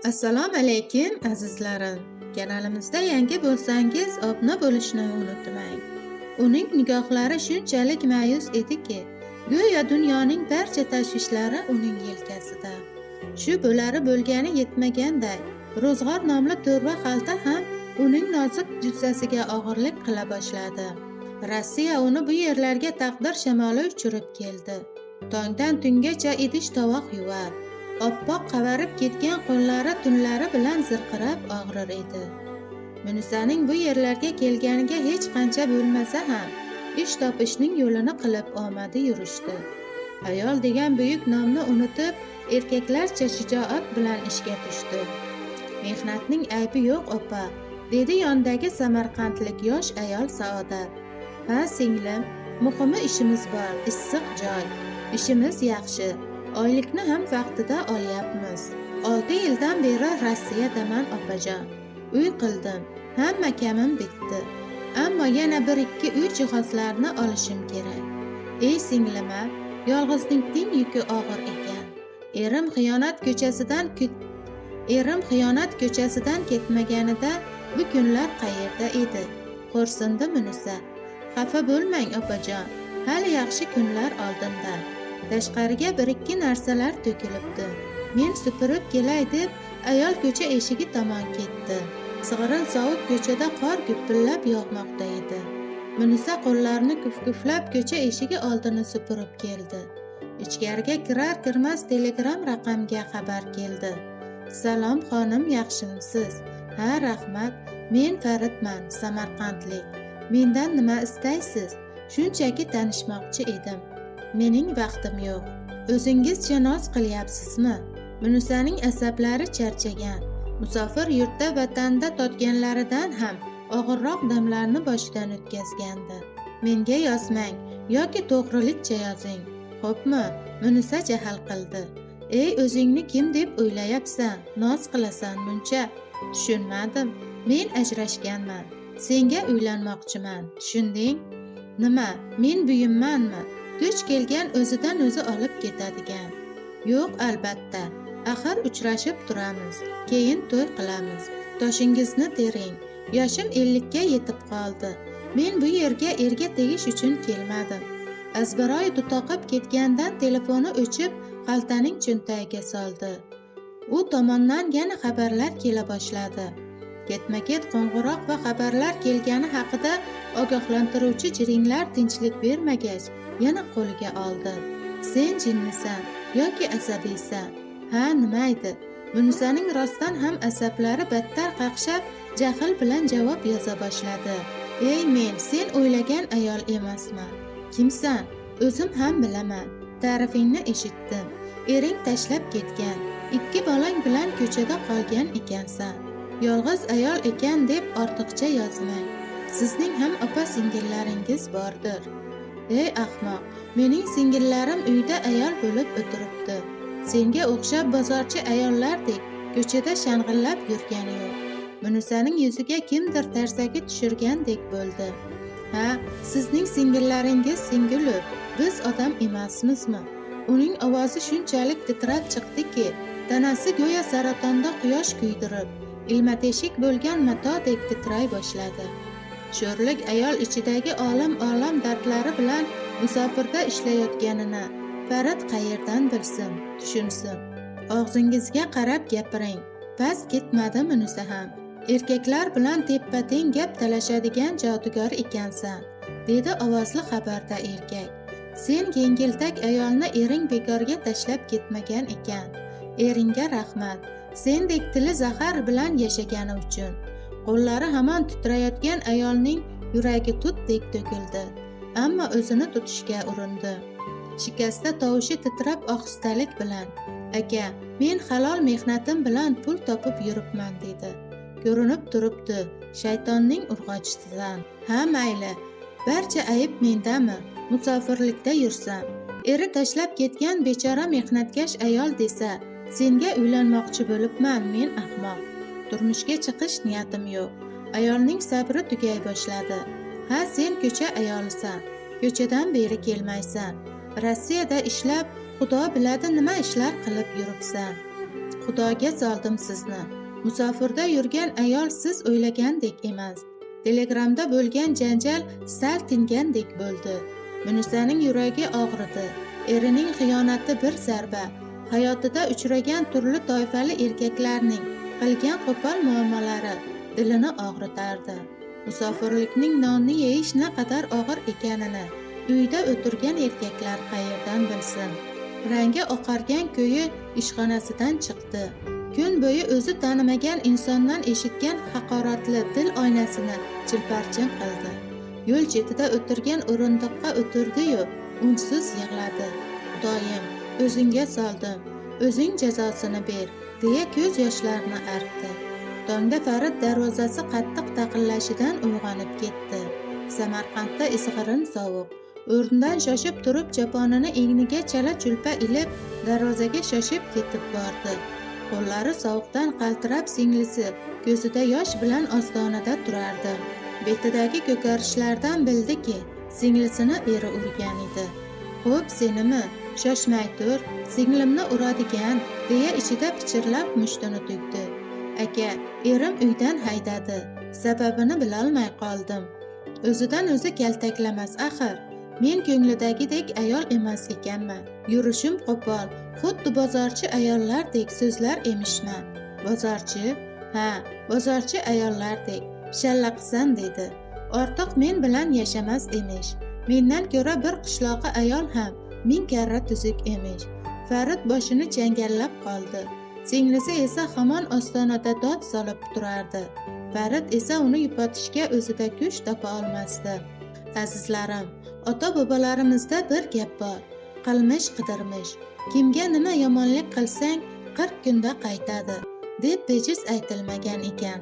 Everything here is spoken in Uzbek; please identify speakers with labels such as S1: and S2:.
S1: Assalomu alaykum azizlarim. Kanalimizda yangi bo'lsangiz obuna bo'lishni unutmang. Uning nigohlari shunchalik ma'yus ediki, go'yo dunyoning barcha tashvishlari uning yelkasida. Shu bo'lari bo'lgani yetmaganday, ro'zg'or nomli to'rva xalta ham uning nozik jussasiga og'irlik qila boshladi. Rossiya uni bu yerlarga taqdir shamoli uchirib keldi. Tongdan tungacha idish tovoq yuvar. Oppoq qavarib ketgan qo'llari tunlari bilan zirqirab og'rir edi. Munisaning bu yerlarga kelganiga hech qancha bo'lmasa ham ish topishning yo'lini qilib omadi yurishdi. Ayol degan buyuk nomni unutib, erkaklarcha shijoat bilan ishga tushdi. Mehnatning aybi yo'q opa, dedi yondagi samarqandlik yosh ayol Saodat. Ha singlim, muhimi ishimiz bor, issiq joy. Ishimiz yaxshi. Oylikni ham vaqtida olyapmiz. 6 yildan beri Rossiyadaman opajon. Uy qildim. Hamma kamim bitdi. Ammo yana 1-2 uy jihozlarini olishim kerak. Ey singlim, yolg'izlikning yuki og'ir ekan. Erim xiyonat ko'chasidan ketmaganida bu kunlar qayerda edi? Xo'rsindi Munisa. Xafa bo'lmang opajon. Hali yaxshi kunlar oldinda. Tashqariga 1-2 narsalar to'kilibdi. Men supurib kelay deb ayol ko'cha eshigi tomon ketdi. Sig'irin sovuq ko'chada qor gupillab yog'moqda edi. Munisa qo'llarini kuf-kuflab ko'cha eshigi oldini supurib keldi. Ichkariga kirar-kirmas telegram raqamga xabar keldi. Salom xonim, yaxshimisiz? Ha, rahmat. Men Faridman, Samarqandlik. Mendan nima istaysiz? Shunchaki tanishmoqchi edim. Mening vaqtim yo'q. O'zingizcha noz qilyapsizmi? Munisaning asablari charchagan. Musofir yurtda vatanda totganlaridan ham og'irroq damlarni boshidan o'tkazgandi. Menga yozmang yoki to'g'rilikcha yozing. Xo'pmi? Munisa jahl qildi. Ey, o'zingni kim deb o'ylayapsan? Noz qilasan muncha. Tushunmadim. Men ajrashganman. Senga uylanmoqchiman. Tushunding? Nima? Men buyummanmi? Duch kelgan o'zidan o'zi olib ketadigan. Yo'q, albatta. Axir uchrashib turamiz. Keyin to'y qilamiz. Toshingizni tering. Yoshim 50 ga yetib qoldi. Men bu yerga erga tegish uchun kelmadim. Azbaroy tutoqib ketgandan telefoni o'chib, xaltaning cho'ntagiga soldi. U tomondan yana xabarlar kela boshladi. Ketma-ket qo'ng'iroq va xabarlar kelgani haqida ogohlantiruvchi jiringlar tinchlik bermagach, yana qo'liga oldi. Sen jinnisan yoki asabiysan? Ha, nima edi? Munisaning rostdan ham asablari battar qaqshab, jahl bilan javob yoza boshladi. Ey men, sen o'ylagan ayol emasman. Kimsan? O'zim ham bilaman. Ta'rifingni eshitdim. Ering tashlab ketgan. 2 bolang bilan ko'chada qolgan ekansan. Yolg'iz ayol ekan deb ortiqcha yozmang. Sizning ham opa-singillaringiz bordir. Ey ahmoq, mening singillarim uyda ayol bo'lib o'tiribdi. Senga o'xshab bozorchi ayollardek ko'chada shang'illab yurgani yo'q. Munisaning yuziga kimdir tarsaki tushirgandek bo'ldi. Ha, sizning singillaringiz singili, biz odam emasmizmi? Uning ovozi shunchalik titrab chiqdiki, tanasi go'yo saratonda quyosh kuydirib, ilma-teshik bo'lgan matodek titray boshladi. Sho'rlik ayol ichidagi olam dardlari bilan musofirda ishlayotganini Farid qayerdan bilsin, tushunsin. Og'zingizga qarab gapiring. Past ketmadi Munisa ham. Erkaklar bilan teppa-teng gap talashadigan jodugar ekansan, dedi ovozli xabarda erkak. Sen yengiltak ayolni ering bekorga tashlab ketmagan ekan. Eringga rahmat. Sendek tili zahar bilan yashagani uchun. Qo'llari hamon titrayotgan ayolning yuragi tutdek to'kildi. Ammo o'zini tutishga urindi. Shikasta tovushi titrab ohistalik bilan, "Aka, men halol mehnatim bilan pul topib yuribman", dedi. Ko'rinib turibdi, shaytonning urg'ochisisan. Ha, mayli. Barcha ayb mendami? Musofirlikda yursam, eri tashlab ketgan bechora mehnatkash ayol desa, senga uylanmoqchi bo'libman men ahmoq. Turmushga chiqish niyatim yo'q. Ayolning sabri tugay boshladi. Ha, sen ko'cha ayolisan. Ko'chadan beri kelmaysan. Rossiyada ishlab, Xudo biladi nima ishlar qilib yuribsan. Xudoga soldim sizni. Musofirda yurgan ayol siz o'ylagandek emas. Telegramda bo'lgan janjal sal tingandek bo'ldi. Munisaning yuragi og'ridi. Erining xiyonati bir zarba. Hayotida uchragan turli toifali erkaklarning qilgan qo'pol muomalari dilini og'ritardi. Musofirlikning nonni yeyish naqadar og'ir ekanini uyda o'tirgan erkaklar qayerdan bilsin. Rangi oqargan ko'yi ishxonasidan chiqdi. Kun bo'yi o'zi tanimagan insondan eshitgan haqoratli dil oynasini chilparchin qildi. Yo'l chetida o'tirgan o'rindiqqa o'tirdi-yu, unsiz yig'ladi. Xudoyim, o'zingga soldim, o'zing jazosini ber, deya ko'z yoshlarini artdi. Tongda Farid darvozasi qattiq taqillashidan uyg'onib ketdi. Samarqandda izg'irin sovuq. O'rnidan shoshib turib choponini egniga chala chulpa ilib darvozaga shoshib ketib bordi. Qo'llari sovuqdan qaltirab, singlisi ko'zida yosh bilan ostonada turardi. Betidagi ko'karishlardan bildiki, singlisini eri urgan edi. "Xo'p, senimi? Shoshmay tur, singlimni uradigan", deya ichida pichirlab mushtini tugdi. "Aka, erim uydan haydadi. Sababini bilolmay qoldim. O'zidan o'zi kaltaklamas axir. Men ko'nglidagidek ayol emas ekanman. Yurishim qo'pol, xuddi bozorchi ayollardek so'zlar emishman." "Bozorchi? Ha, bozorchi ayollardek shallaqisan", dedi. "Ortiq men bilan yashamas emish. Mendan ko'ra bir qishloqi ayol ham ming karra tuzuk emish." Farid boshini changallab qoldi. Singlisi esa hamon ostonada dod solib turardi. Farid esa uni yupatishga o'zida kuch topa olmasdi. "Azizlarim, ota-bobolarimizda bir gap bor. Qilmish qidirmish. Kimga nima yomonlik qilsang 40 kunda qaytadi, deb bejiz aytilmagan ekan.